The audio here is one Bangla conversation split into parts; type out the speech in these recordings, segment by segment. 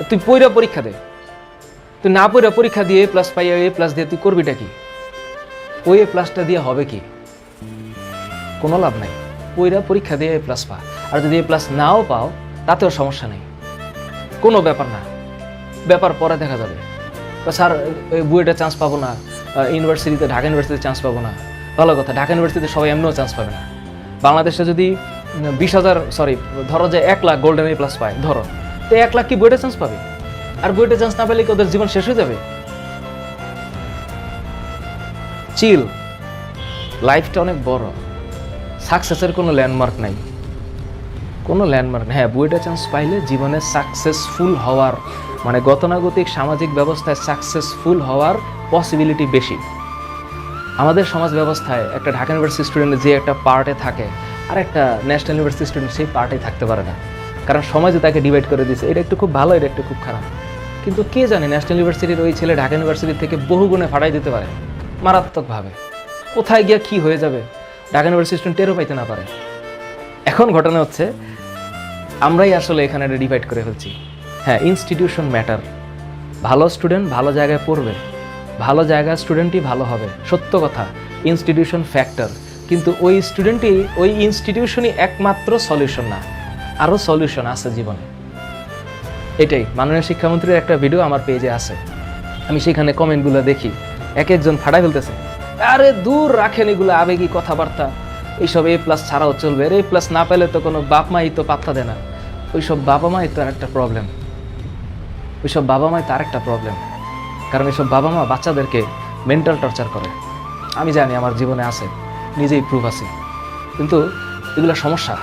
তুই পইরা পরীক্ষা দে, তুই না পইরা পরীক্ষা দিয়ে এ প্লাস পাইয়া এ প্লাস দিয়ে তুই করবিটা কি? ওই এ প্লাসটা দিয়ে হবে কি? কোনো লাভ নাই। পইরা পরীক্ষা দিয়ে এ প্লাস পা, আর যদি এ প্লাস নাও পাও তাতেও সমস্যা নেই, কোনো ব্যাপার না, ব্যাপার পরে দেখা যাবে। স্যার বুয়েটে চান্স পাবো না, ইউনিভার্সিটিতে ঢাকা ইউনিভার্সিটিতে চান্স পাবো না, ভালো কথা, ঢাকা ইউনিভার্সিটিতে সবাই এমনিও চান্স পাবে না। বাংলাদেশে যদি 20,000 ধরো যে 1 লাখ গোল্ডেন এ প্লাস পায়, ধরো তো 1 লাখ কি বুয়েটে চান্স পাবে? আর বুয়েটে চান্স না পেলে কি ওদের জীবন শেষ হয়ে যাবে? চিল, লাইফটা অনেক বড়, সাকসেসের কোনো ল্যান্ডমার্ক নাই, কোনো ল্যান্ডমার্ক নেই। হ্যাঁ, বুয়েটে চান্স পাইলে জীবনে সাকসেসফুল হওয়ার মানে গতানুগতিক সামাজিক ব্যবস্থায় সাকসেসফুল হওয়ার পসিবিলিটি বেশি। আমাদের সমাজ ব্যবস্থায় একটা ঢাকা ইউনিভার্সিটি স্টুডেন্ট যে একটা পার্টে থাকে আর একটা ন্যাশনাল ইউনিভার্সিটি স্টুডেন্ট সেই পার্টে থাকতে পারে না, কারণ সমাজে তাকে ডিভাইড করে দিয়েছে। এটা একটু খুব ভালো, এটা একটু খুব খারাপ। কিন্তু কে জানে ন্যাশনাল ইউনিভার্সিটির ওই ছেলে ঢাকা ইউনিভার্সিটির থেকে বহু গুণে ফাটাই দিতে পারে মারাত্মকভাবে। কোথায় গিয়া কি হয়ে যাবে ঢাকা ইউনিভার্সিটি স্টুডেন্ট টেরও পাইতে না পারে। এখন ঘটনা হচ্ছে আমরাই আসলে এখানে ডিভাইড করে ফেলছি। হ্যাঁ, ইনস্টিটিউশন ম্যাটার। ভালো স্টুডেন্ট ভালো জায়গায় পড়বে, ভালো জায়গায় স্টুডেন্টই ভালো হবে, সত্য কথা। ইনস্টিটিউশন ফ্যাক্টর, কিন্তু ওই স্টুডেন্টই ওই ইনস্টিটিউশনই একমাত্র সলিউশন না, আরও সলিউশন আছে জীবনে। এটাই মাননীয় শিক্ষামন্ত্রীর একটা ভিডিও আমার পেজে আছে, আমি সেখানে কমেন্টগুলো দেখি, এক একজন ফাটাই ফেলতেছে, আরে দূর রাখেন এগুলো আবেগী কথাবার্তা, এইসব এ প্লাস ছাড়াও চলবে, এ প্লাস না পেলে তো কোনো বাপ মাই তো পাত্তা দেয় না। ওইসব বাবা মাই তো আর একটা প্রবলেম, ওইসব বাবা মাই তার একটা প্রবলেম, কারণ এইসব বাবা মা বাচ্চাদেরকে মেন্টাল টর্চার করে। আমি জানি, আমার জীবনে আছে, নিজেই প্রুফ আছে, কিন্তু এগুলো সমস্যা,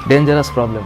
ডেঞ্জারাস প্রবলেম।